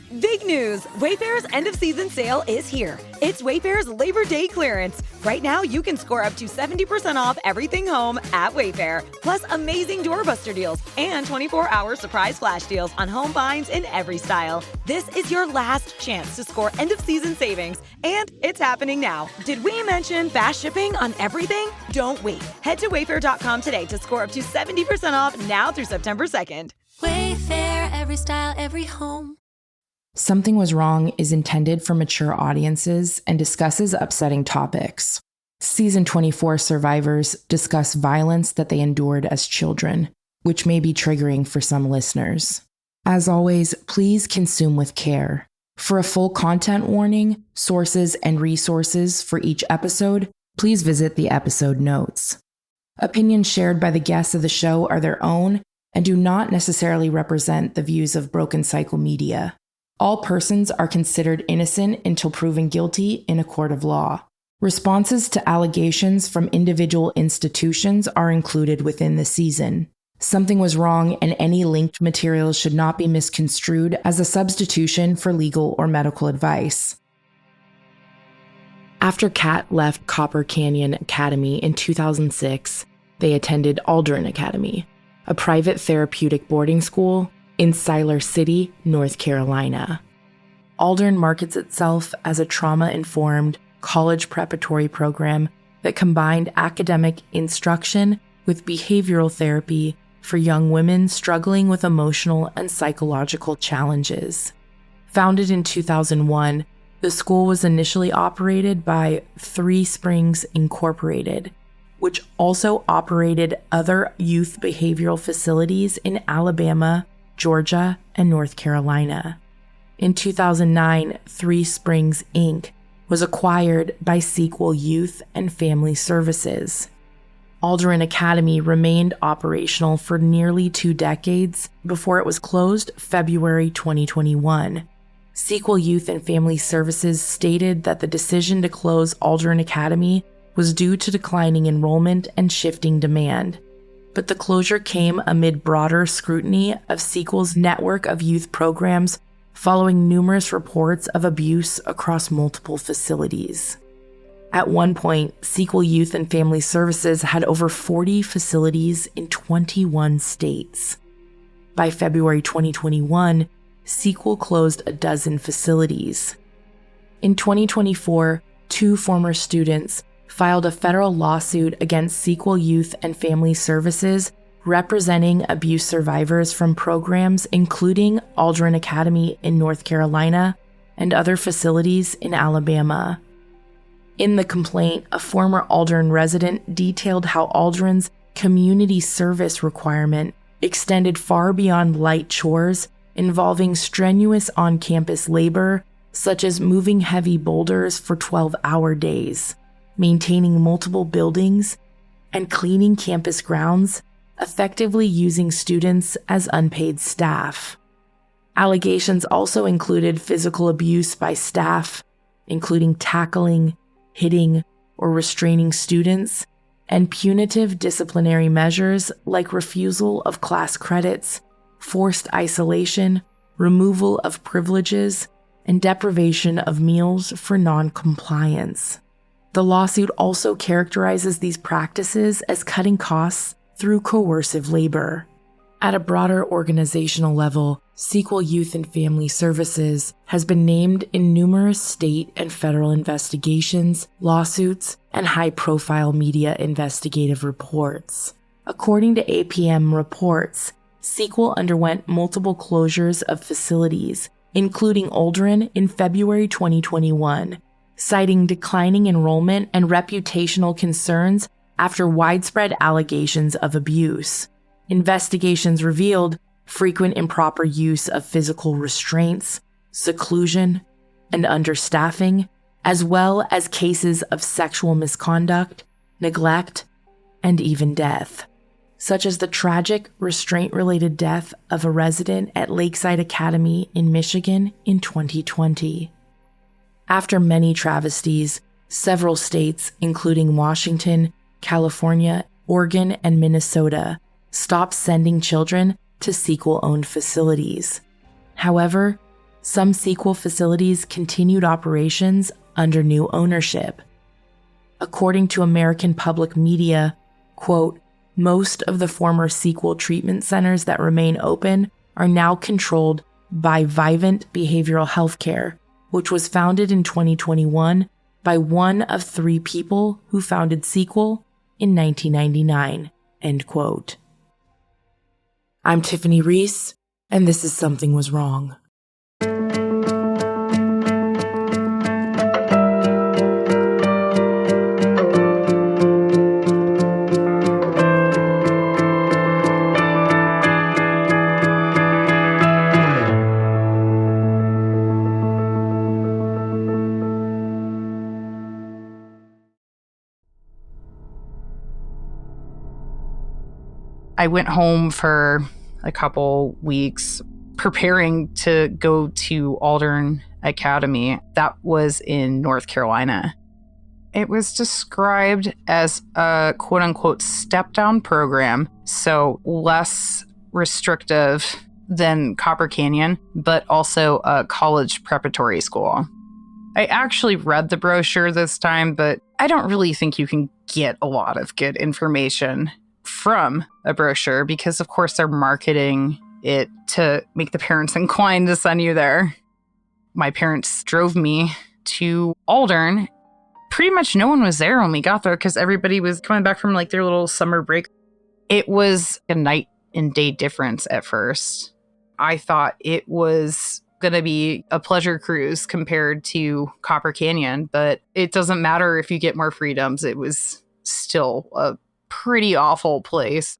Big news! Wayfair's end-of-season sale is here. It's Wayfair's Labor Day clearance. Right now, you can score up to 70% off everything home at Wayfair. Plus, amazing doorbuster deals and 24-hour surprise flash deals on home finds in every style. This is your last chance to score end-of-season savings, and it's happening now. Did we mention fast shipping on everything? Don't wait. Head to Wayfair.com today to score up to 70% off now through September 2nd. Wayfair, every style, every home. Something Was Wrong is intended for mature audiences and discusses upsetting topics. Season 24 survivors discuss violence that they endured as children, which may be triggering for some listeners. As always, please consume with care. For a full content warning, sources, and resources for each episode, please visit the episode notes. Opinions shared by the guests of the show are their own and do not necessarily represent the views of Broken Cycle Media. All persons are considered innocent until proven guilty in a court of law. Responses to allegations from individual institutions are included within the season. Something Was Wrong, and any linked materials should not be misconstrued as a substitution for legal or medical advice. After Kat left Copper Canyon Academy in 2006, they attended Aldrin Academy, a private therapeutic boarding school in Siler City, North Carolina. Aldrin markets itself as a trauma-informed college preparatory program that combined academic instruction with behavioral therapy for young women struggling with emotional and psychological challenges. Founded in 2001, the school was initially operated by Three Springs Incorporated, which also operated other youth behavioral facilities in Alabama, Georgia, and North Carolina. In 2009, Three Springs, Inc. was acquired by Sequel Youth and Family Services. Aldrin Academy remained operational for nearly 2 decades before it was closed February 2021. Sequel Youth and Family Services stated that the decision to close Aldrin Academy was due to declining enrollment and shifting demand. But the closure came amid broader scrutiny of Sequel's network of youth programs following numerous reports of abuse across multiple facilities. At one point, Sequel Youth and Family Services had over 40 facilities in 21 states. By February 2021, Sequel closed a dozen facilities. In 2024, 2 former students filed a federal lawsuit against Sequel Youth and Family Services representing abuse survivors from programs including Aldrin Academy in North Carolina and other facilities in Alabama. In the complaint, a former Aldrin resident detailed how Aldrin's community service requirement extended far beyond light chores involving strenuous on-campus labor, such as moving heavy boulders for 12-hour days, maintaining multiple buildings, and cleaning campus grounds, effectively using students as unpaid staff. Allegations also included physical abuse by staff, including tackling, hitting, or restraining students, and punitive disciplinary measures like refusal of class credits, forced isolation, removal of privileges, and deprivation of meals for non-compliance. The lawsuit also characterizes these practices as cutting costs through coercive labor. At a broader organizational level, Sequel Youth and Family Services has been named in numerous state and federal investigations, lawsuits, and high-profile media investigative reports. According to APM reports, Sequel underwent multiple closures of facilities, including Aldrin in February 2021, citing declining enrollment and reputational concerns after widespread allegations of abuse. Investigations revealed frequent improper use of physical restraints, seclusion, and understaffing, as well as cases of sexual misconduct, neglect, and even death, such as the tragic restraint-related death of a resident at Lakeside Academy in Michigan in 2020. After many travesties, several states, including Washington, California, Oregon, and Minnesota, stopped sending children to Sequel-owned facilities. However, some sequel facilities continued operations under new ownership. According to American Public Media, quote, most of the former sequel treatment centers that remain open are now controlled by Vivint Behavioral Healthcare, which was founded in 2021 by one of three people who founded Sequel in 1999, end quote. I'm Tiffany Reese, and this is Something Was Wrong. I went home for a couple weeks preparing to go to Aldern Academy. That was in North Carolina. It was described as a quote-unquote step-down program, so less restrictive than Copper Canyon, but also a college preparatory school. I actually read the brochure this time, but I don't really think you can get a lot of good information from a brochure because, of course, they're marketing it to make the parents inclined to send you there. My parents drove me to Aldern. Pretty much no one was there when we got there because everybody was coming back from like their little summer break. It was a night and day difference at first. I thought it was going to be a pleasure cruise compared to Copper Canyon, but it doesn't matter if you get more freedoms. It was still a pretty awful place.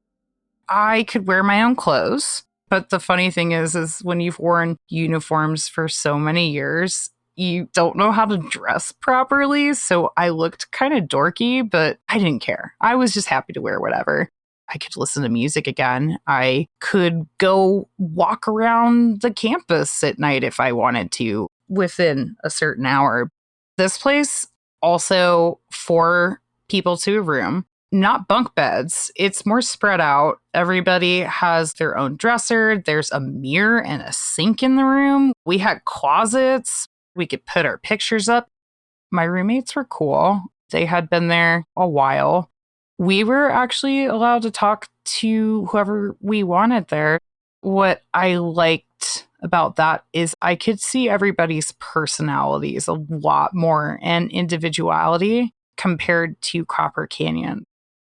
I could wear my own clothes, but the funny thing is when you've worn uniforms for so many years, you don't know how to dress properly. So I looked kind of dorky, but I didn't care. I was just happy to wear whatever. I could listen to music again. I could go walk around the campus at night if I wanted to within a certain hour. This place also 4 people to a room. Not bunk beds. It's more spread out. Everybody has their own dresser. There's a mirror and a sink in the room. We had closets. We could put our pictures up. My roommates were cool. They had been there a while. We were actually allowed to talk to whoever we wanted there. What I liked about that is I could see everybody's personalities a lot more and individuality compared to Copper Canyon.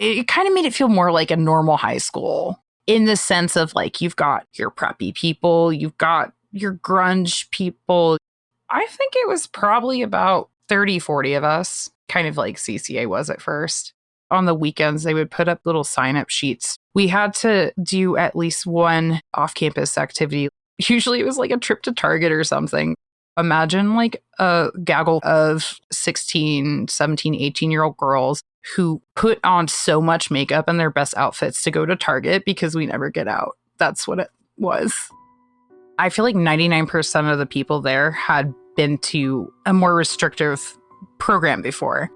It kind of made it feel more like a normal high school in the sense of like you've got your preppy people, you've got your grunge people. I think it was probably about 30, 40 of us, kind of like CCA was at first. On the weekends, they would put up little sign-up sheets. We had to do at least one off-campus activity. Usually it was like a trip to Target or something. Imagine like a gaggle of 16, 17, 18-year-old girls who put on so much makeup and their best outfits to go to Target because we never get out. That's what it was. I feel like 99% of the people there had been to a more restrictive program before.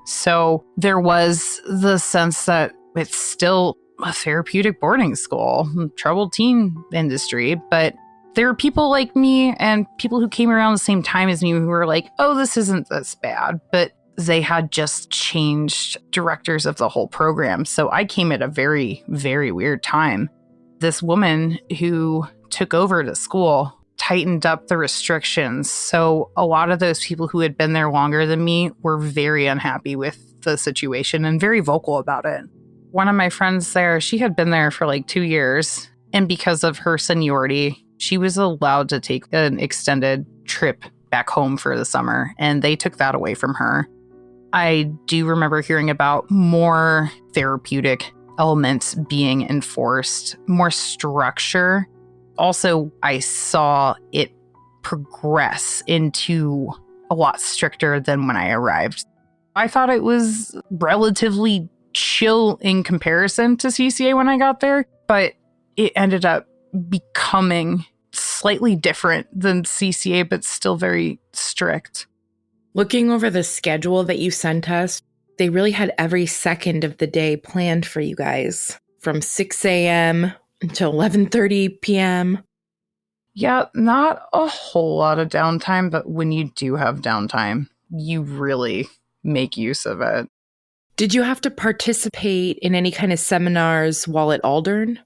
So there was the sense that it's still a therapeutic boarding school, troubled teen industry, but there were people like me and people who came around the same time as me who were like, oh, this isn't this bad. But they had just changed directors of the whole program. So I came at a very, very weird time. This woman who took over the school tightened up the restrictions. So a lot of those people who had been there longer than me were very unhappy with the situation and very vocal about it. One of my friends there, she had been there for like 2 years. And because of her seniority, she was allowed to take an extended trip back home for the summer, and they took that away from her. I do remember hearing about more therapeutic elements being enforced, more structure. Also, I saw it progress into a lot stricter than when I arrived. I thought it was relatively chill in comparison to CCA when I got there, but it ended up becoming slightly different than CCA, but still very strict. Looking over the schedule that you sent us, they really had every second of the day planned for you guys, from 6 a.m. until 11:30 p.m. Yeah, not a whole lot of downtime, but when you do have downtime, you really make use of it. Did you have to participate in any kind of seminars while at Aldern?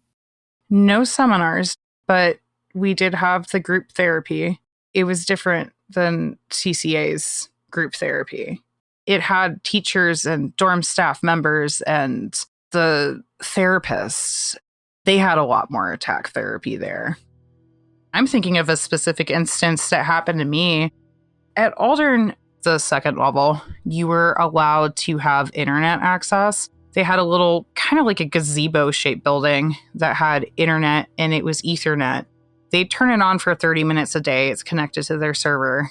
No seminars, but we did have the group therapy. It was different than CCA's group therapy. It had teachers and dorm staff members and the therapists. They had a lot more attack therapy there. I'm thinking of a specific instance that happened to me. At Aldern, the second level, you were allowed to have internet access. They had a little, kind of like a gazebo-shaped building that had internet, and it was Ethernet. They'd turn it on for 30 minutes a day. It's connected to their server.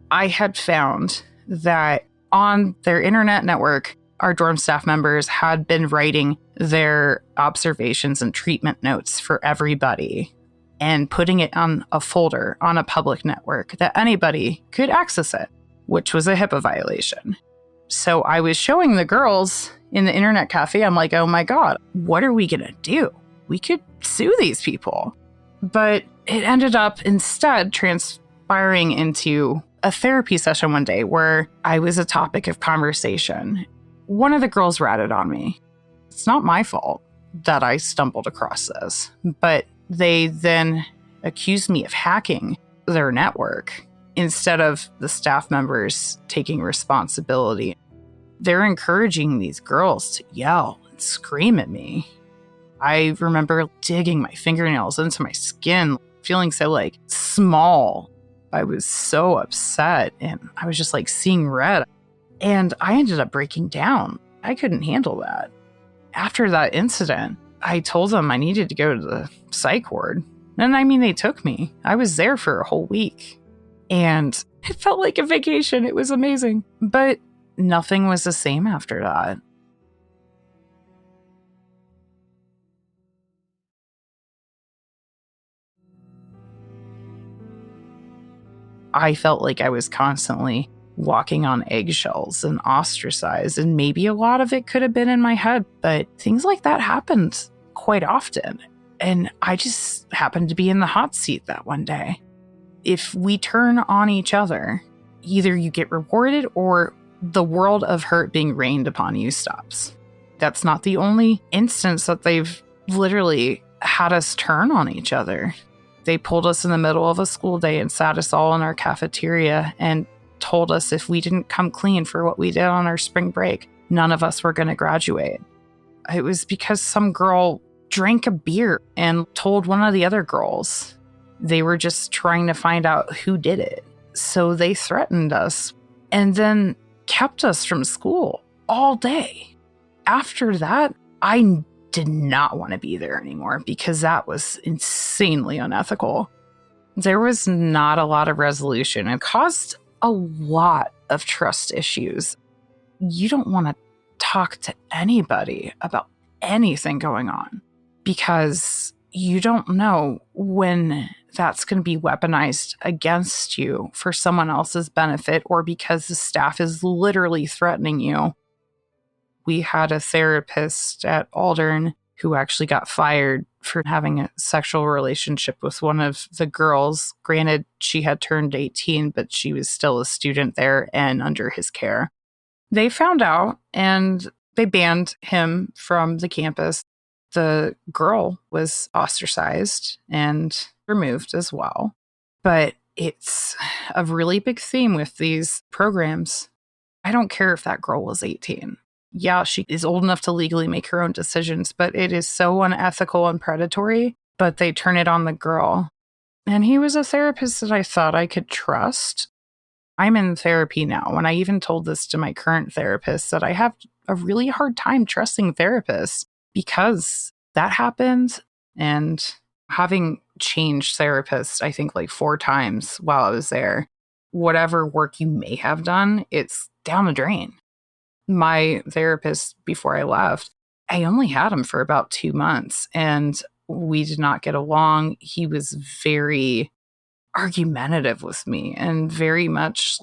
I had found that on their internet network, our dorm staff members had been writing their observations and treatment notes for everybody and putting it on a folder on a public network that anybody could access it, which was a HIPAA violation. So I was showing the girls in the internet cafe, I'm like, oh my God, what are we going to do? We could sue these people. But it ended up instead transpiring into a therapy session one day where I was a topic of conversation. One of the girls ratted on me. It's not my fault that I stumbled across this, but they then accused me of hacking their network instead of the staff members taking responsibility. They're encouraging these girls to yell and scream at me. I remember digging my fingernails into my skin, feeling so small. I was so upset and I was just seeing red. And I ended up breaking down. I couldn't handle that. After that incident, I told them I needed to go to the psych ward. And they took me. I was there for a whole week. And it felt like a vacation. It was amazing. But nothing was the same after that. I felt like I was constantly walking on eggshells and ostracized, and maybe a lot of it could have been in my head, but things like that happened quite often. And I just happened to be in the hot seat that one day. If we turn on each other, either you get rewarded or the world of hurt being rained upon you stops. That's not the only instance that they've literally had us turn on each other. They pulled us in the middle of a school day and sat us all in our cafeteria and told us if we didn't come clean for what we did on our spring break, none of us were going to graduate. It was because some girl drank a beer and told one of the other girls. They were just trying to find out who did it. So they threatened us and then kept us from school all day. After that, I did not want to be there anymore because that was insanely unethical. There was not a lot of resolution. It caused a lot of trust issues. You don't want to talk to anybody about anything going on because you don't know when that's going to be weaponized against you for someone else's benefit or because the staff is literally threatening you. We had a therapist at Aldern who actually got fired for having a sexual relationship with one of the girls. Granted, she had turned 18, but she was still a student there and under his care. They found out and they banned him from the campus. The girl was ostracized and removed as well. But it's a really big theme with these programs. I don't care if that girl was 18. Yeah, she is old enough to legally make her own decisions, but it is so unethical and predatory, but they turn it on the girl. And he was a therapist that I thought I could trust. I'm in therapy now, and I even told this to my current therapist that I have a really hard time trusting therapists because that happened. And having changed therapists, I think 4 times while I was there, whatever work you may have done, it's down the drain. My therapist, before I left, I only had him for about 2 months and we did not get along. He was very argumentative with me and very much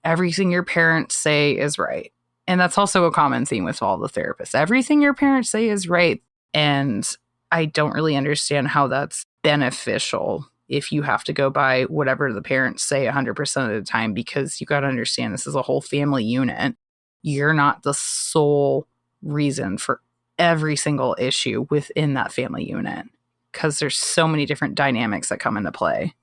everything your parents say is right. And that's also a common theme with all the therapists. Everything your parents say is right. And I don't really understand how that's beneficial if you have to go by whatever the parents say 100% of the time, because you got to understand this is a whole family unit. You're not the sole reason for every single issue within that family unit, because there's so many different dynamics that come into play.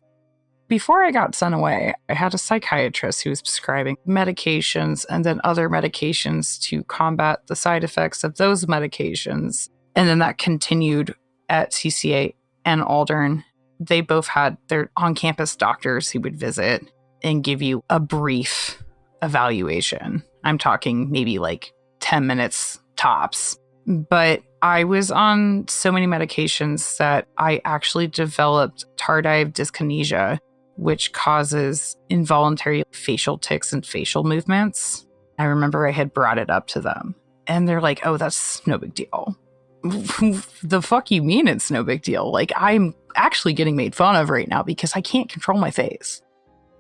Before I got sent away, I had a psychiatrist who was prescribing medications and then other medications to combat the side effects of those medications. And then that continued at CCA and Aldern. They both had their on-campus doctors who would visit and give you a brief evaluation. I'm talking maybe like 10 minutes tops. But I was on so many medications that I actually developed tardive dyskinesia, which causes involuntary facial tics and facial movements. I remember I had brought it up to them, and they're like, oh, that's no big deal. The fuck you mean it's no big deal? Like, I'm actually getting made fun of right now because I can't control my face.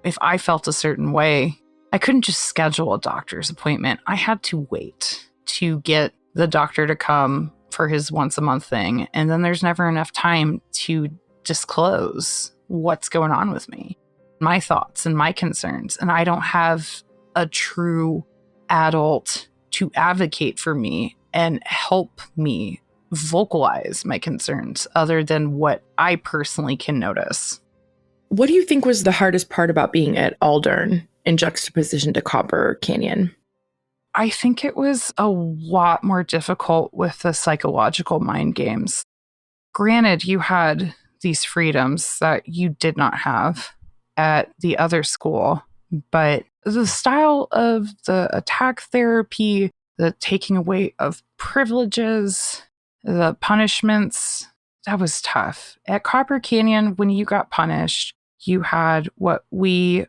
If I felt a certain way, I couldn't just schedule a doctor's appointment. I had to wait to get the doctor to come for his once a month thing. And then there's never enough time to disclose what's going on with me, my thoughts and my concerns. And I don't have a true adult to advocate for me and help me vocalize my concerns other than what I personally can notice. What do you think was the hardest part about being at Aldern in juxtaposition to Copper Canyon? I think it was a lot more difficult with the psychological mind games. Granted, you had these freedoms that you did not have at the other school, but the style of the attack therapy, the taking away of privileges, the punishments, that was tough. At Copper Canyon, when you got punished, you had what we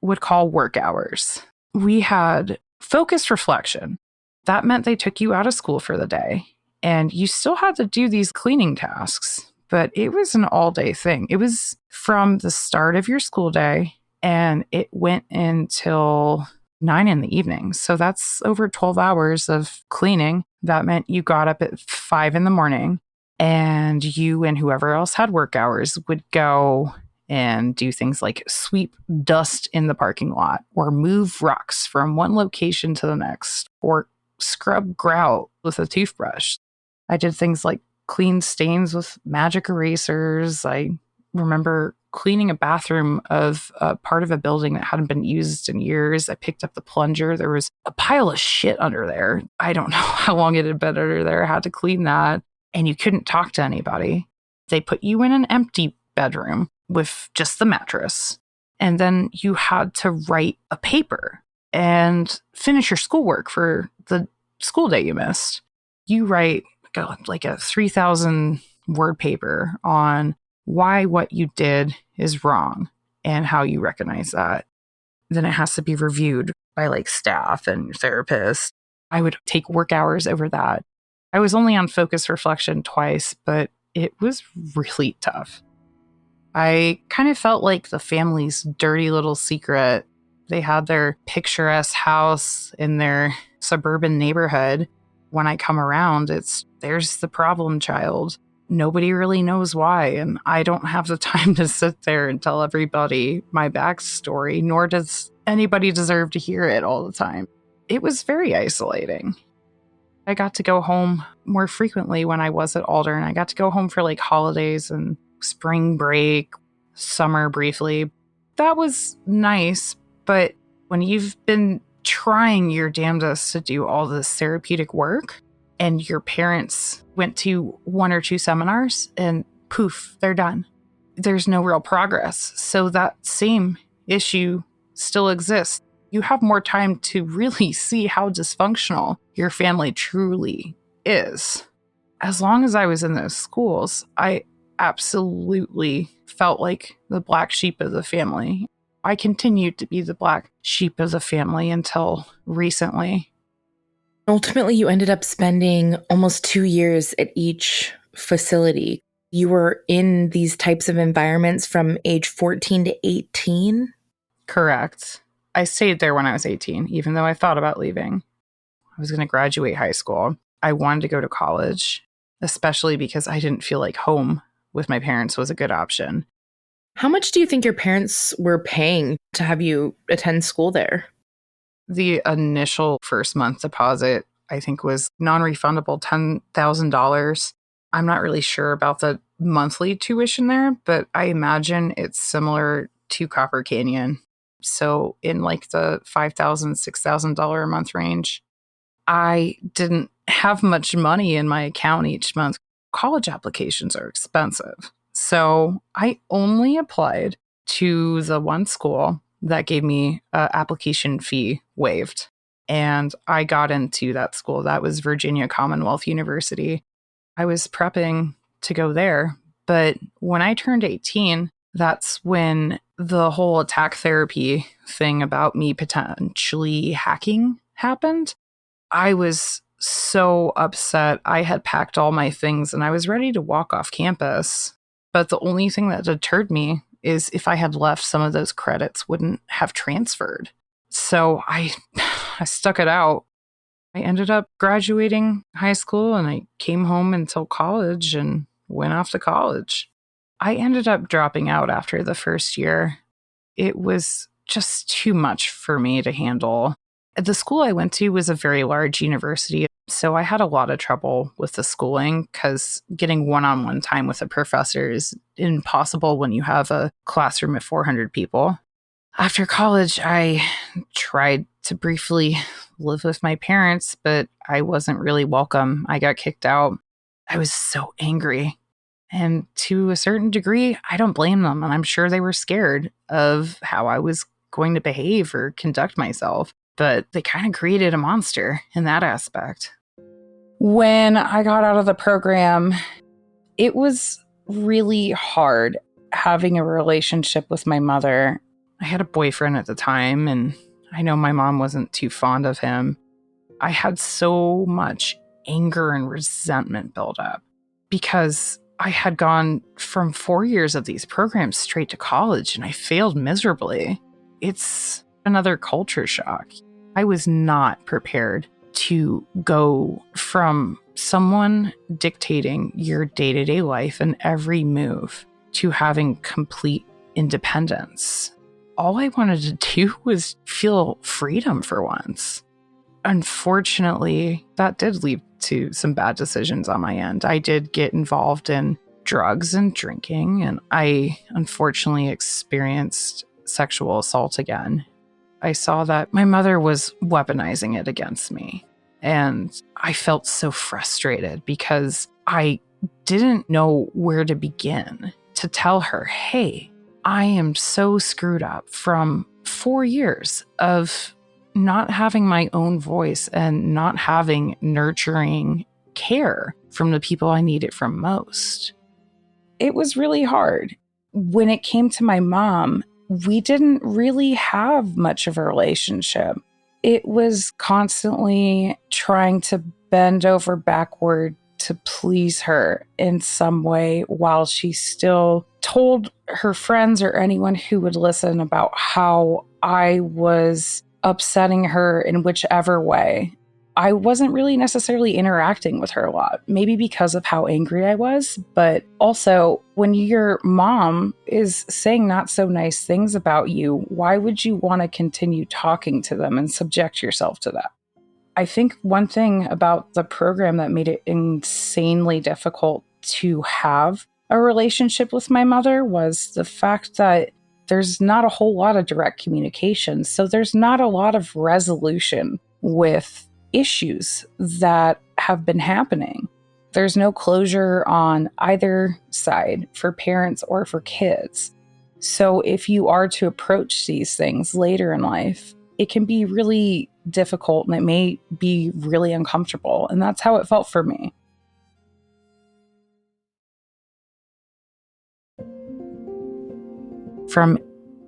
would call work hours. We had focused reflection. That meant they took you out of school for the day, and you still had to do these cleaning tasks, but it was an all-day thing. It was from the start of your school day, and it went until 9 in the evening. So that's over 12 hours of cleaning. That meant you got up at 5 in the morning, and you and whoever else had work hours would go and do things like sweep dust in the parking lot, or move rocks from one location to the next, or scrub grout with a toothbrush. I did things like clean stains with magic erasers. I remember cleaning a bathroom of a part of a building that hadn't been used in years. I picked up the plunger. There was a pile of shit under there. I don't know how long it had been under there. I had to clean that. And you couldn't talk to anybody. They put you in an empty bedroom with just the mattress. And then you had to write a paper and finish your schoolwork for the school day you missed. You write like a 3,000 word paper on why what you did is wrong and how you recognize that. Then it has to be reviewed by like staff and your therapist. I would take work hours over that. I was only on focus reflection twice, but it was really tough. I kind of felt like the family's dirty little secret. They had their picturesque house in their suburban neighborhood. When I come around, there's the problem child. Nobody really knows why, and I don't have the time to sit there and tell everybody my backstory, nor does anybody deserve to hear it all the time. It was very isolating. I got to go home more frequently when I was at Aldern. I got to go home for like holidays and spring break, summer briefly. That was nice, but when you've been trying your damnedest to do all this therapeutic work and your parents went to 1 or 2 seminars and poof, they're done. There's no real progress. So that same issue still exists. You have more time to really see how dysfunctional your family truly is. As long as I was in those schools, I absolutely felt like the black sheep of the family. I continued to be the black sheep of the family until recently. Ultimately, you ended up spending almost 2 years at each facility. You were in these types of environments from age 14 to 18? Correct. I stayed there when I was 18, even though I thought about leaving. I was going to graduate high school. I wanted to go to college, especially because I didn't feel like home with my parents was a good option. How much do you think your parents were paying to have you attend school there? The initial first month deposit, I think, was non-refundable $10,000. I'm not really sure about the monthly tuition there, but I imagine it's similar to Copper Canyon. So in like the $5,000, $6,000 a month range. I didn't have much money in my account each month. College applications are expensive. So I only applied to the one school that gave me an application fee waived. And I got into that school. That was Virginia Commonwealth University. I was prepping to go there. But when I turned 18, that's when the whole attack therapy thing about me potentially hacking happened. I was so upset. I had packed all my things and I was ready to walk off campus. But the only thing that deterred me is if I had left, some of those credits wouldn't have transferred. So I stuck it out. I ended up graduating high school and I came home until college and went off to college. I ended up dropping out after the first year. It was just too much for me to handle. The school I went to was a very large university, so I had a lot of trouble with the schooling because getting one-on-one time with a professor is impossible when you have a classroom of 400 people. After college, I tried to briefly live with my parents, but I wasn't really welcome. I got kicked out. I was so angry. And to a certain degree, I don't blame them. And I'm sure they were scared of how I was going to behave or conduct myself. But they kind of created a monster in that aspect. When I got out of the program, it was really hard having a relationship with my mother. I had a boyfriend at the time, and I know my mom wasn't too fond of him. I had so much anger and resentment build up because I had gone from 4 years of these programs straight to college, and I failed miserably. It's another culture shock. I was not prepared to go from someone dictating your day-to-day life and every move to having complete independence. All I wanted to do was feel freedom for once. Unfortunately, that did lead to some bad decisions on my end. I did get involved in drugs and drinking, and I unfortunately experienced sexual assault again. I saw that my mother was weaponizing it against me. And I felt so frustrated because I didn't know where to begin to tell her, hey, I am so screwed up from 4 years of not having my own voice and not having nurturing care from the people I need it from most. It was really hard. When it came to my mom, we didn't really have much of a relationship. It was constantly trying to bend over backward to please her in some way while she still told her friends or anyone who would listen about how I was upsetting her in whichever way. I wasn't really necessarily interacting with her a lot, maybe because of how angry I was, but also when your mom is saying not so nice things about you, why would you want to continue talking to them and subject yourself to that? I think one thing about the program that made it insanely difficult to have a relationship with my mother was the fact that there's not a whole lot of direct communication. So there's not a lot of resolution with issues that have been happening. There's no closure on either side for parents or for kids. So if you are to approach these things later in life, it can be really difficult and it may be really uncomfortable. And that's how it felt for me. From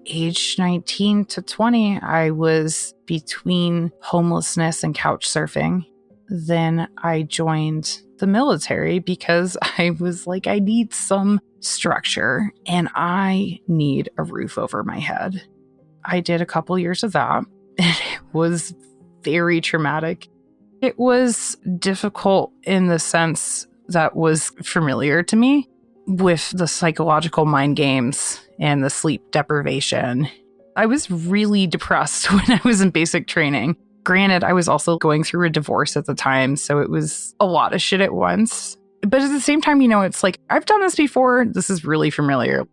age 19 to 20, I was between homelessness and couch surfing. Then I joined the military because I was like, I need some structure and I need a roof over my head. I did a couple years of that, and it was very traumatic. It was difficult in the sense that was familiar to me with the psychological mind games and the sleep deprivation. I was really depressed when I was in basic training. Granted, I was also going through a divorce at the time, so it was a lot of shit at once. But at the same time, it's like, I've done this before. This is really familiar.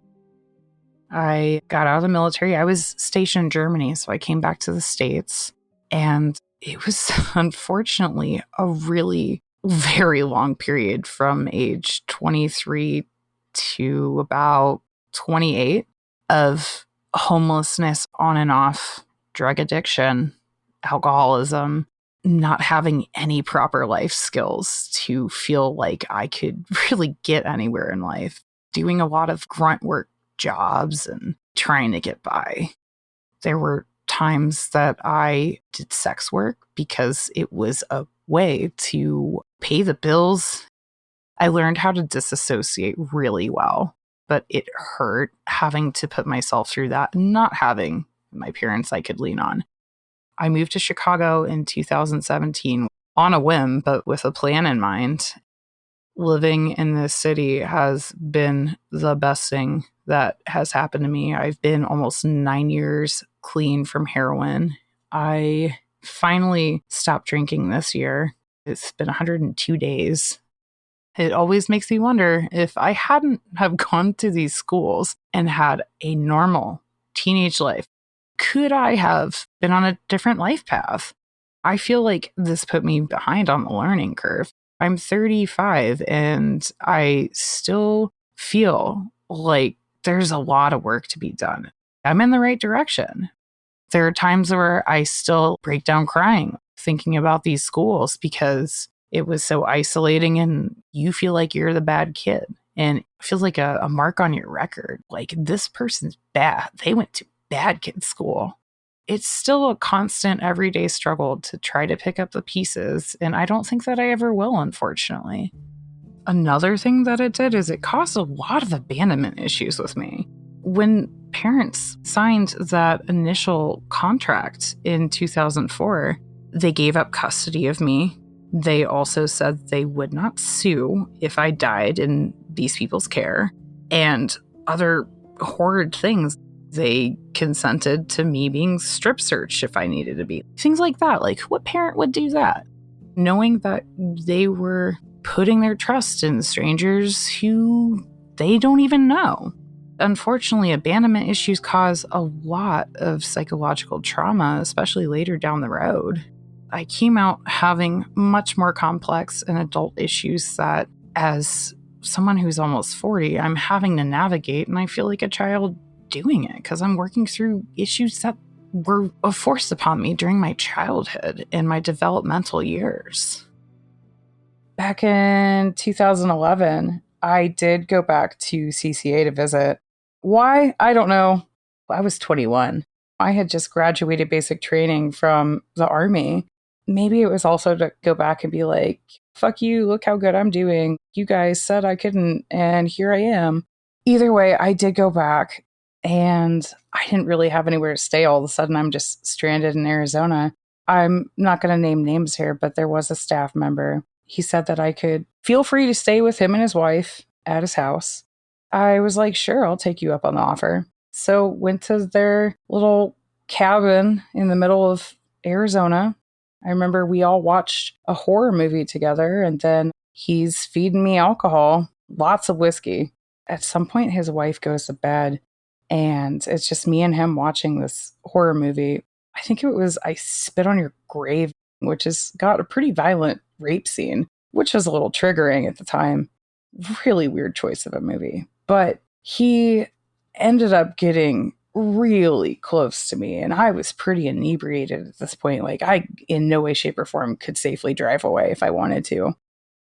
I got out of the military. I was stationed in Germany, so I came back to the States. And it was unfortunately a really very long period from age 23 to about 28 of homelessness on and off, drug addiction, alcoholism, not having any proper life skills to feel like I could really get anywhere in life, doing a lot of grunt work jobs and trying to get by. There were times that I did sex work because it was a way to pay the bills. I learned how to disassociate really well, but it hurt having to put myself through that and not having my parents I could lean on. I moved to Chicago in 2017 on a whim, but with a plan in mind. Living in this city has been the best thing that has happened to me. I've been almost 9 years clean from heroin. I finally stopped drinking this year. It's been 102 days. It always makes me wonder if I hadn't have gone to these schools and had a normal teenage life, could I have been on a different life path? I feel like this put me behind on the learning curve. I'm 35 and I still feel like there's a lot of work to be done. I'm in the right direction. There are times where I still break down crying, thinking about these schools because it was so isolating and you feel like you're the bad kid. And it feels like a mark on your record. Like, this person's bad. They went to bad kid school. It's still a constant everyday struggle to try to pick up the pieces. And I don't think that I ever will, unfortunately. Another thing that it did is it caused a lot of abandonment issues with me. When parents signed that initial contract in 2004, they gave up custody of me. They also said they would not sue if I died in these people's care, and other horrid things. They consented to me being strip searched if I needed to be. Things like that. Like, what parent would do that? Knowing that they were putting their trust in strangers who they don't even know. Unfortunately, abandonment issues cause a lot of psychological trauma, especially later down the road. I came out having much more complex and adult issues that, as someone who's almost 40, I'm having to navigate, and I feel like a child doing it because I'm working through issues that were forced upon me during my childhood and my developmental years. Back in 2011, I did go back to CCA to visit. Why? I don't know. I was 21. I had just graduated basic training from the Army. Maybe it was also to go back and be like, fuck you, look how good I'm doing. You guys said I couldn't, and here I am. Either way, I did go back, and I didn't really have anywhere to stay. All of a sudden, I'm just stranded in Arizona. I'm not going to name names here, but there was a staff member. He said that I could feel free to stay with him and his wife at his house. I was like, sure, I'll take you up on the offer. So went to their little cabin in the middle of Arizona. I remember we all watched a horror movie together, and then he's feeding me alcohol, lots of whiskey. At some point, his wife goes to bed, and it's just me and him watching this horror movie. I think it was I Spit on Your Grave, which has got a pretty violent rape scene, which was a little triggering at the time. Really weird choice of a movie. But he ended up getting really close to me, and I was pretty inebriated at this point. Like, I in no way, shape, or form could safely drive away if I wanted to.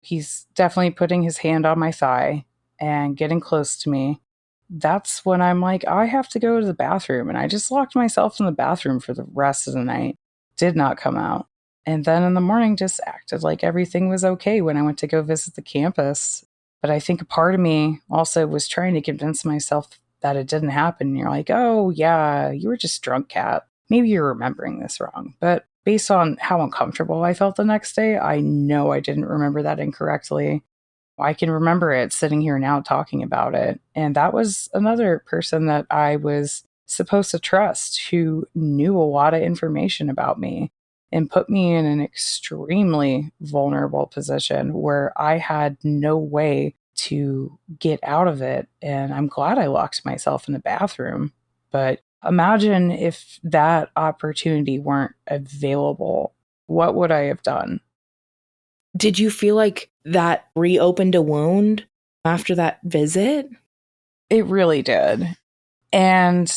He's definitely putting his hand on my thigh and getting close to me. That's when I'm like, I have to go to the bathroom, and I just locked myself in the bathroom for the rest of the night. Did not come out. And then in the morning just acted like everything was okay when I went to go visit the campus. But I think a part of me also was trying to convince myself that it didn't happen. And you're like, oh yeah, you were just drunk, Kat. Maybe you're remembering this wrong. But based on how uncomfortable I felt the next day, I know I didn't remember that incorrectly. I can remember it sitting here now talking about it. And that was another person that I was supposed to trust who knew a lot of information about me and put me in an extremely vulnerable position where I had no way to get out of it. And I'm glad I locked myself in the bathroom. But imagine if that opportunity weren't available. What would I have done? Did you feel like that reopened a wound after that visit? It really did. And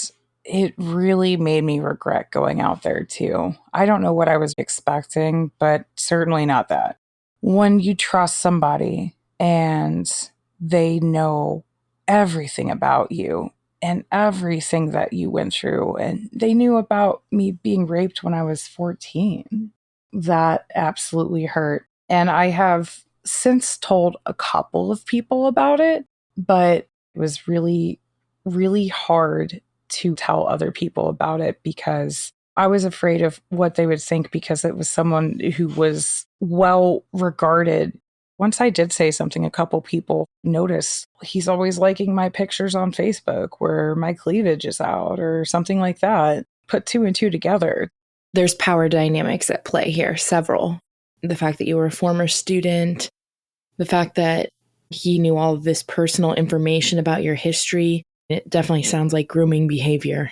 it really made me regret going out there too. I don't know what I was expecting, but certainly not that. When you trust somebody and they know everything about you and everything that you went through, and they knew about me being raped when I was 14, that absolutely hurt. And I have since told a couple of people about it, but it was really, really hard to tell other people about it because I was afraid of what they would think because it was someone who was well regarded. Once I did say something, a couple people noticed he's always liking my pictures on Facebook where my cleavage is out or something like that. Put two and two together. There's power dynamics at play here, several. The fact that you were a former student, the fact that he knew all of this personal information about your history. It definitely sounds like grooming behavior.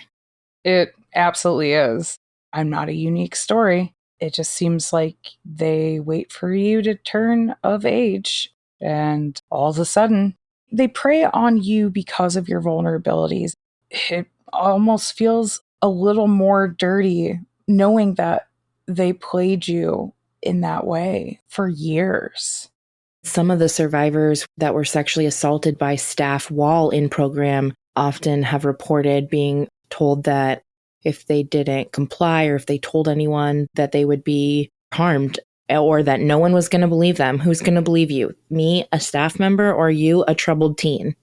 It absolutely is. I'm not a unique story. It just seems like they wait for you to turn of age, and all of a sudden, they prey on you because of your vulnerabilities. It almost feels a little more dirty knowing that they played you in that way for years. Some of the survivors that were sexually assaulted by staff while in program often have reported being told that if they didn't comply or if they told anyone that they would be harmed or that no one was going to believe them. Who's going to believe you? Me, a staff member, or you, a troubled teen?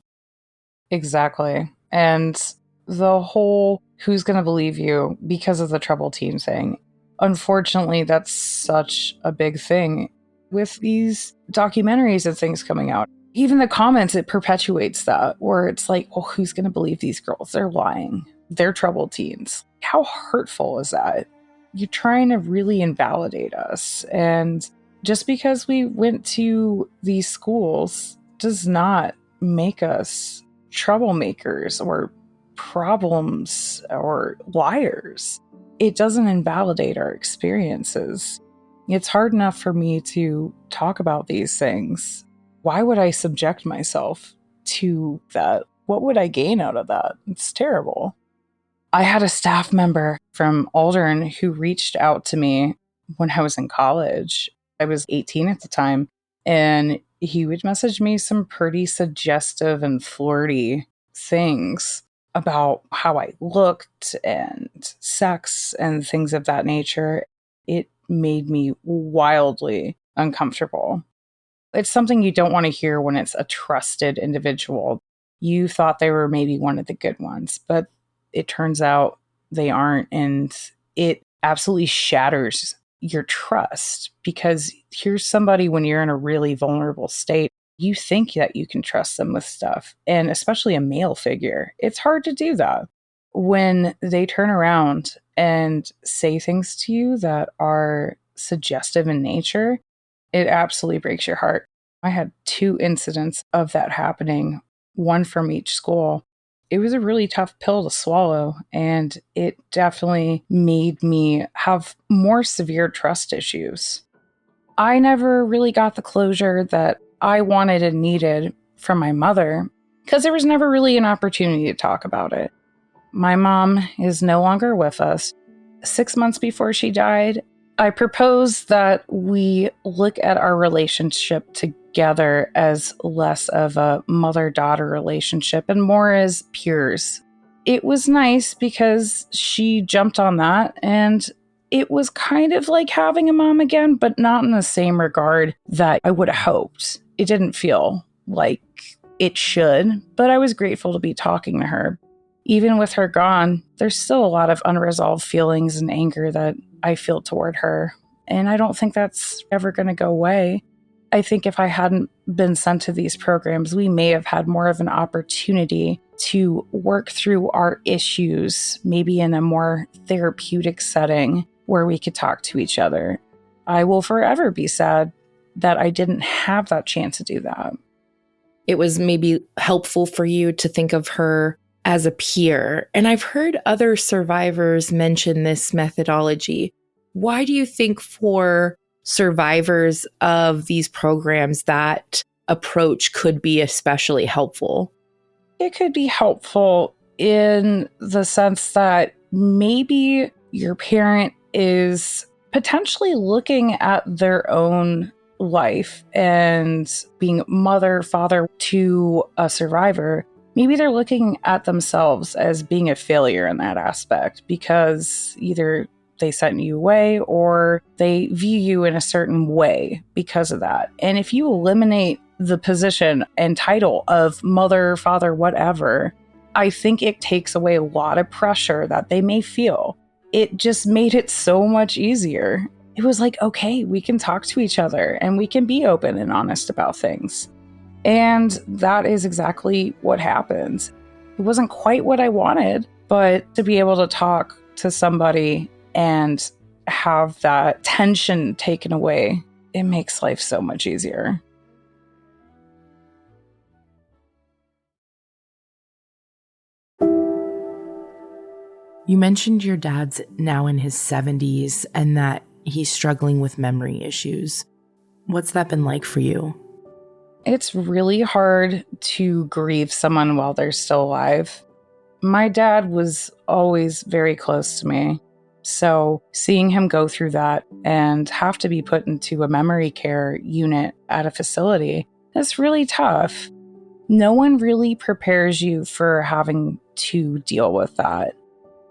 Exactly. And the whole who's going to believe you because of the troubled teen thing. Unfortunately, that's such a big thing with these documentaries and things coming out. Even the comments, it perpetuates that, where it's like, well, who's going to believe these girls? They're lying. They're troubled teens. How hurtful is that? You're trying to really invalidate us. And just because we went to these schools does not make us troublemakers or problems or liars. It doesn't invalidate our experiences. It's hard enough for me to talk about these things. Why would I subject myself to that? What would I gain out of that? It's terrible. I had a staff member from Aldern who reached out to me when I was in college. I was 18 at the time, and he would message me some pretty suggestive and flirty things about how I looked and sex and things of that nature. It made me wildly uncomfortable. It's something you don't want to hear when it's a trusted individual. You thought they were maybe one of the good ones, but it turns out they aren't. And it absolutely shatters your trust because here's somebody when you're in a really vulnerable state, you think that you can trust them with stuff. And especially a male figure, it's hard to do that. When they turn around and say things to you that are suggestive in nature, it absolutely breaks your heart. I had 2 incidents of that happening, one from each school. It was a really tough pill to swallow, and it definitely made me have more severe trust issues. I never really got the closure that I wanted and needed from my mother because there was never really an opportunity to talk about it. My mom is no longer with us. 6 months before she died, I proposed that we look at our relationship together as less of a mother-daughter relationship and more as peers. It was nice because she jumped on that, and it was kind of like having a mom again, but not in the same regard that I would have hoped. It didn't feel like it should, but I was grateful to be talking to her. Even with her gone, there's still a lot of unresolved feelings and anger that I feel toward her, and I don't think that's ever going to go away. I think if I hadn't been sent to these programs, we may have had more of an opportunity to work through our issues, maybe in a more therapeutic setting where we could talk to each other. I will forever be sad that I didn't have that chance to do that. It was maybe helpful for you to think of her as a peer. And I've heard other survivors mention this methodology. Why do you think for survivors of these programs that approach could be especially helpful? It could be helpful in the sense that maybe your parent is potentially looking at their own life and being mother, father to a survivor. Maybe they're looking at themselves as being a failure in that aspect because either they sent you away or they view you in a certain way because of that. And if you eliminate the position and title of mother, father, whatever, I think it takes away a lot of pressure that they may feel. It just made it so much easier. It was like, okay, we can talk to each other and we can be open and honest about things. And that is exactly what happened. It wasn't quite what I wanted, but to be able to talk to somebody and have that tension taken away, it makes life so much easier. You mentioned your dad's now in his 70s and that he's struggling with memory issues. What's that been like for you? It's really hard to grieve someone while they're still alive. My dad was always very close to me. So seeing him go through that and have to be put into a memory care unit at a facility, is really tough. No one really prepares you for having to deal with that.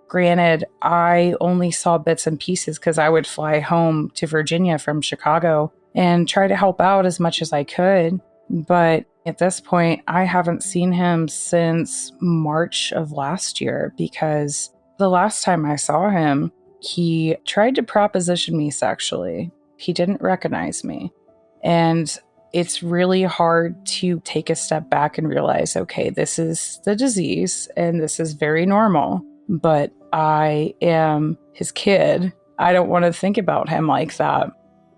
Granted, I only saw bits and pieces because I would fly home to Virginia from Chicago and try to help out as much as I could. But at this point, I haven't seen him since March of last year because the last time I saw him, he tried to proposition me sexually. He didn't recognize me. And it's really hard to take a step back and realize, okay, this is the disease and this is very normal, but I am his kid. I don't want to think about him like that.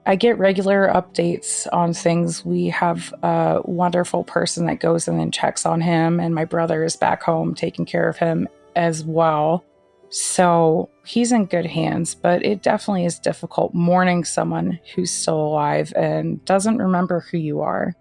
I get regular updates on things. We have a wonderful person that goes in and checks on him, and my brother is back home taking care of him as well. So he's in good hands, but it definitely is difficult mourning someone who's still alive and doesn't remember who you are.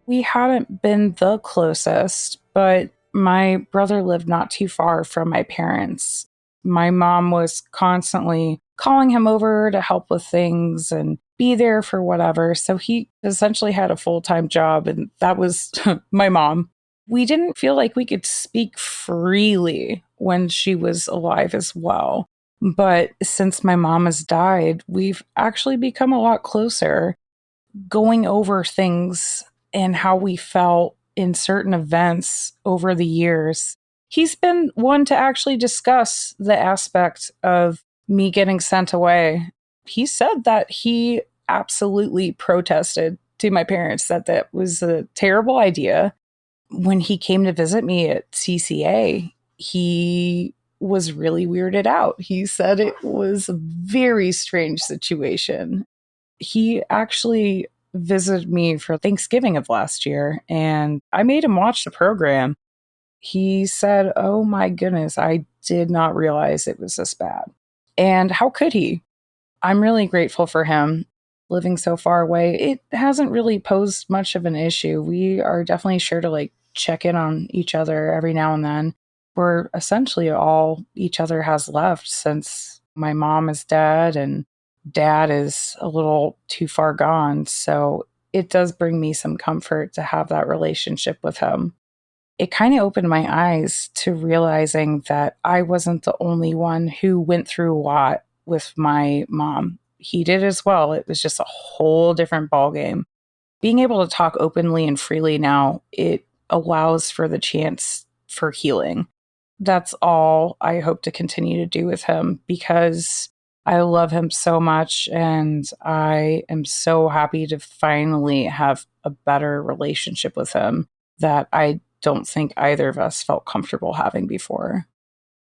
We hadn't been the closest, but my brother lived not too far from my parents. My mom was constantly calling him over to help with things and be there for whatever. So he essentially had a full-time job, and that was my mom. We didn't feel like we could speak freely when she was alive as well. But since my mom has died, we've actually become a lot closer, going over things and how we felt in certain events over the years. He's been one to actually discuss the aspect of me getting sent away. He said that he absolutely protested to my parents that that was a terrible idea. When he came to visit me at CCA, he was really weirded out. He said it was a very strange situation. He actually visited me for Thanksgiving of last year, and I made him watch the program. He said, "Oh my goodness, I did not realize it was this bad." And how could he? I'm really grateful for him. Living so far away, it hasn't really posed much of an issue. We are definitely sure to check in on each other every now and then. We're essentially all each other has left since my mom is dead and dad is a little too far gone. So it does bring me some comfort to have that relationship with him. It kind of opened my eyes to realizing that I wasn't the only one who went through a lot with my mom. He did as well. It was just a whole different ballgame. Being able to talk openly and freely now, it allows for the chance for healing. That's all I hope to continue to do with him, because I love him so much, and I am so happy to finally have a better relationship with him that I don't think either of us felt comfortable having before.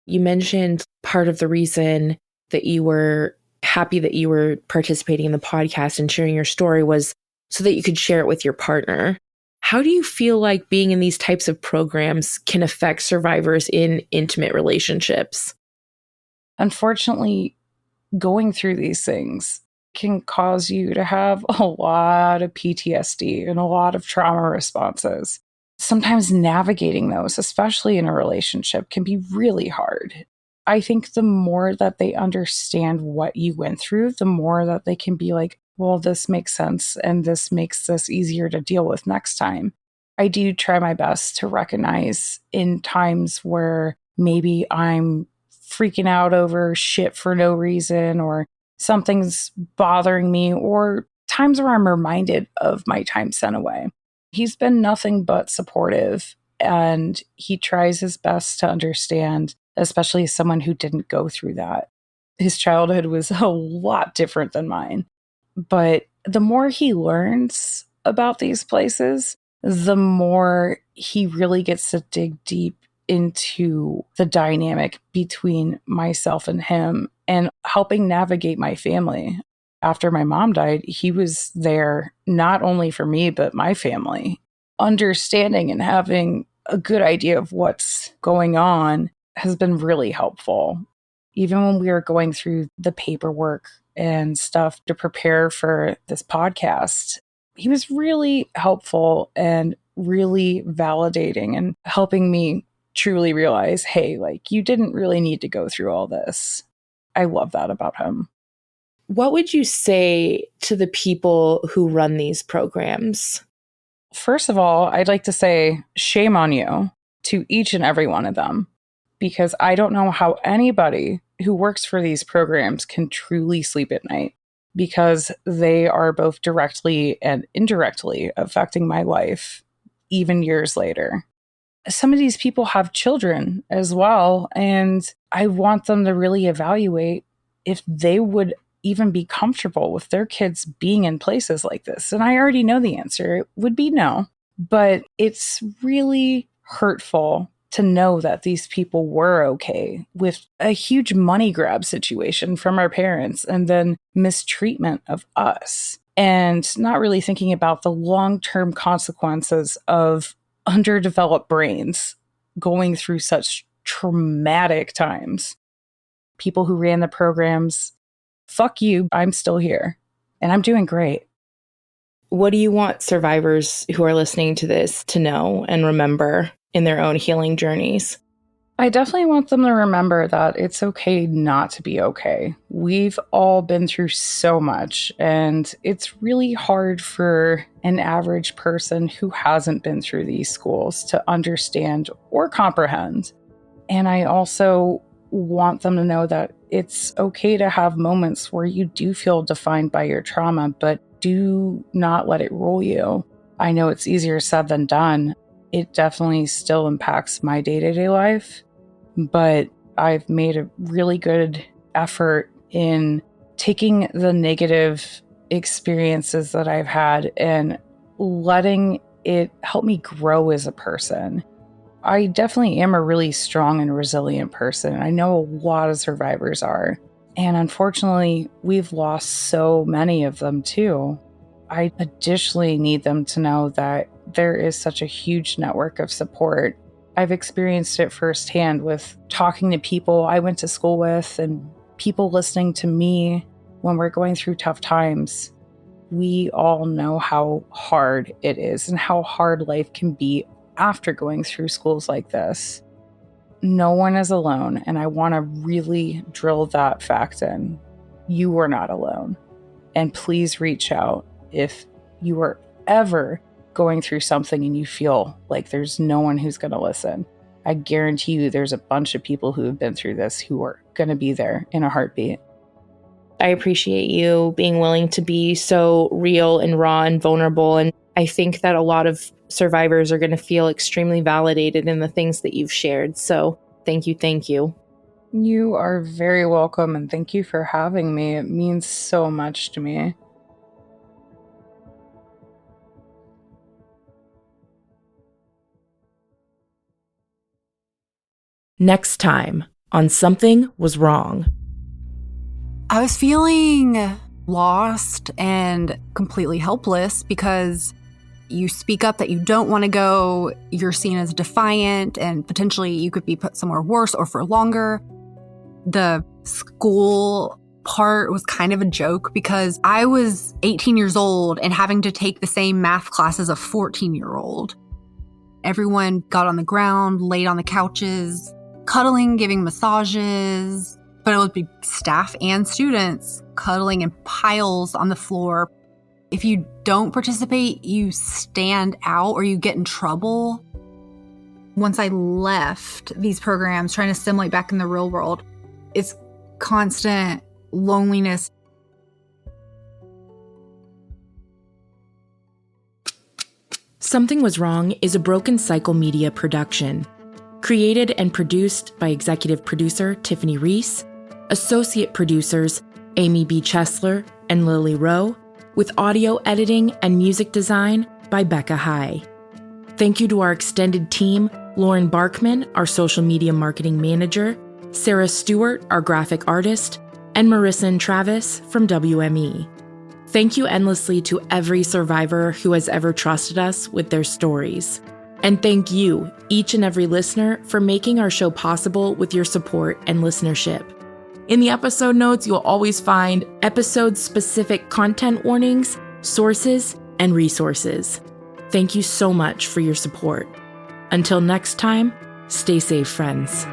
You mentioned part of the reason that you were happy that you were participating in the podcast and sharing your story was so that you could share it with your partner. How do you feel like being in these types of programs can affect survivors in intimate relationships? Unfortunately, going through these things can cause you to have a lot of PTSD and a lot of trauma responses. Sometimes navigating those, especially in a relationship, can be really hard. I think the more that they understand what you went through, the more that they can be like, well, this makes sense and this makes this easier to deal with next time. I do try my best to recognize in times where maybe I'm freaking out over shit for no reason, or something's bothering me, or times where I'm reminded of my time sent away. He's been nothing but supportive, and he tries his best to understand, especially as someone who didn't go through that. His childhood was a lot different than mine. But the more he learns about these places, the more he really gets to dig deep into the dynamic between myself and him and helping navigate my family. After my mom died, he was there not only for me, but my family. Understanding and having a good idea of what's going on has been really helpful. Even when we were going through the paperwork and stuff to prepare for this podcast, he was really helpful and really validating and helping me truly realize, hey, like, you didn't really need to go through all this. I love that about him. What would you say to the people who run these programs? First of all, I'd like to say shame on you to each and every one of them, because I don't know how anybody who works for these programs can truly sleep at night, because they are both directly and indirectly affecting my life, even years later. Some of these people have children as well, and I want them to really evaluate if they would even be comfortable with their kids being in places like this. And I already know the answer. It would be no. But it's really hurtful to know that these people were okay with a huge money grab situation from our parents and then mistreatment of us, and not really thinking about the long-term consequences of underdeveloped brains going through such traumatic times. People who ran the programs, fuck you, I'm still here and I'm doing great. What do you want survivors who are listening to this to know and remember in their own healing journeys? I definitely want them to remember that it's okay not to be okay. We've all been through so much, and it's really hard for an average person who hasn't been through these schools to understand or comprehend. And I also want them to know that it's okay to have moments where you do feel defined by your trauma, but do not let it rule you. I know it's easier said than done. It definitely still impacts my day-to-day life, but I've made a really good effort in taking the negative experiences that I've had and letting it help me grow as a person. I definitely am a really strong and resilient person. I know a lot of survivors are. And unfortunately, we've lost so many of them too. I additionally need them to know that there is such a huge network of support. I've experienced it firsthand with talking to people I went to school with and people listening to me when we're going through tough times. We all know how hard it is and how hard life can be after going through schools like this. No one is alone, and I want to really drill that fact in. You are not alone. And please reach out if you are ever going through something and you feel like there's no one who's going to listen. I guarantee you there's a bunch of people who have been through this who are going to be there in a heartbeat. I appreciate you being willing to be so real and raw and vulnerable. And I think that a lot of survivors are going to feel extremely validated in the things that you've shared. So thank you. Thank you. You are very welcome, and thank you for having me. It means so much to me. Next time on Something Was Wrong. I was feeling lost and completely helpless because you speak up that you don't want to go, you're seen as defiant, and potentially you could be put somewhere worse or for longer. The school part was kind of a joke because I was 18 years old and having to take the same math class as a 14-year-old. Everyone got on the ground, laid on the couches, cuddling, giving massages, but it would be staff and students cuddling in piles on the floor. If you don't participate, you stand out or you get in trouble. Once I left these programs, trying to assimilate back in the real world, it's constant loneliness. Something Was Wrong is a Broken Cycle Media production. Created and produced by executive producer Tiffany Reese, associate producers Amy B. Chesler and Lily Rowe, with audio editing and music design by Becca High. Thank you to our extended team, Lauren Barkman, our social media marketing manager, Sarah Stewart, our graphic artist, and Marissa and Travis from WME. Thank you endlessly to every survivor who has ever trusted us with their stories. And thank you, each and every listener, for making our show possible with your support and listenership. In the episode notes, you'll always find episode-specific content warnings, sources, and resources. Thank you so much for your support. Until next time, stay safe, friends.